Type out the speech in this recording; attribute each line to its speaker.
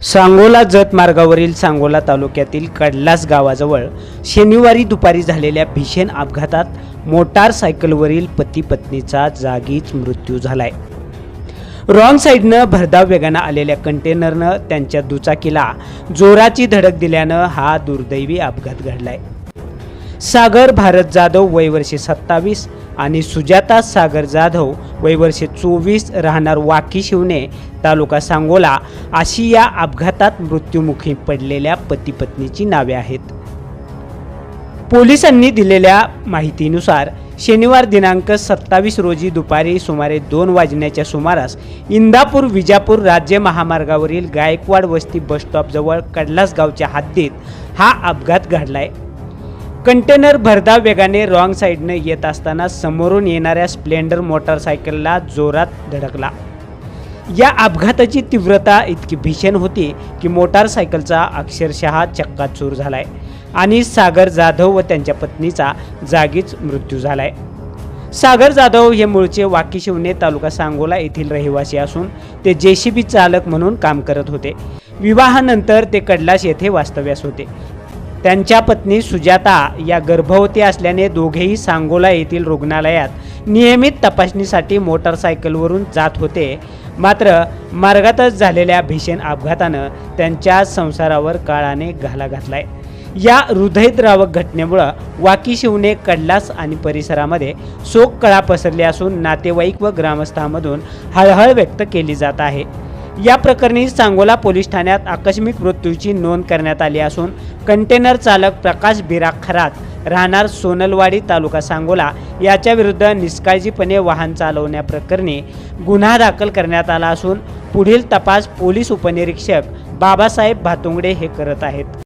Speaker 1: सांगोला जत मार्गावरील सांगोला तालुक्यातील कडलास गावाजवळ शनिवारी दुपारी झालेल्या भीषण अपघातात मोटारसायकलवरील पती पत्नीचा जागीच मृत्यू झालाय। रॉंग साईडनं भरधाव वेगानं आलेल्या कंटेनरनं त्यांच्या दुचाकीला जोराची धडक दिल्यानं हा दुर्दैवी अपघात घडलाय। सागर भारत जाधव वय वर्षे 27 आणि सुजाता सागर जाधव वय वर्षे 24 राहणार वाकी शिवणे तालुका सांगोला अशी या अपघातात मृत्युमुखी पडलेल्या पती पत्नीची नावे आहेत। पोलिसांनी दिलेल्या माहितीनुसार शनिवार दिनांक 27 रोजी दुपारी सुमारे 2 वाजण्याच्या सुमारास इंदापूर विजापूर राज्य महामार्गावरील गायकवाड वस्ती बस स्टॉप जवळ कडलास गावच्या हद्दीत हा अपघात घडलाय। कंटेनर भरधाव वेगाने रॉंग साईडने येत असताना समोरून येणाऱ्या स्प्लेंडर मोटारसायकलला जोरात धडकला। या अपघाताची तीव्रता इतकी भीषण होती की मोटारसायकलचा अक्षरशः चक्काचूर झालाय आणि सागर जाधव व त्यांच्या पत्नीचा जागीच मृत्यू झालाय। सागर जाधव हे मूळचे वाकी शिवणे तालुका सांगोला येथील रहिवासी असून ते जेसीबी चालक म्हणून काम करत होते। विवाहानंतर ते कडलास येथे वास्तव्यास होते। त्यांच्या पत्नी सुजाता या गर्भवती असल्याने दोघेही सांगोला येथील रुग्णालयात नियमित तपासणीसाठी मोटारसायकलवरून जात होते। मात्र मार्गातच झालेल्या भीषण अपघातानं त्यांच्या संसारावर काळाने घाला घातलाय। या हृदयद्रावक घटनेमुळे वाकी शिवणे कडलास आणि परिसरामध्ये शोककळा पसरली असून नातेवाईक व ग्रामस्थांमधून हळहळ व्यक्त केली जात आहे। या प्रकरणी सांगोला पोलीस ठाण्यात आकस्मिक मृत्यूची नोंद करण्यात आली असून कंटेनर चालक प्रकाश बिरा खरात राहणार सोनलवाडी तालुका सांगोला याच्या विरुद्ध निष्काळजीपणे वाहन चालवण्याप्रकरणी गुन्हा दाखल करण्यात आला असून पुढील तपास पोलीस उपनिरीक्षक बाबासाहेब भातुंगडे हे करत आहेत।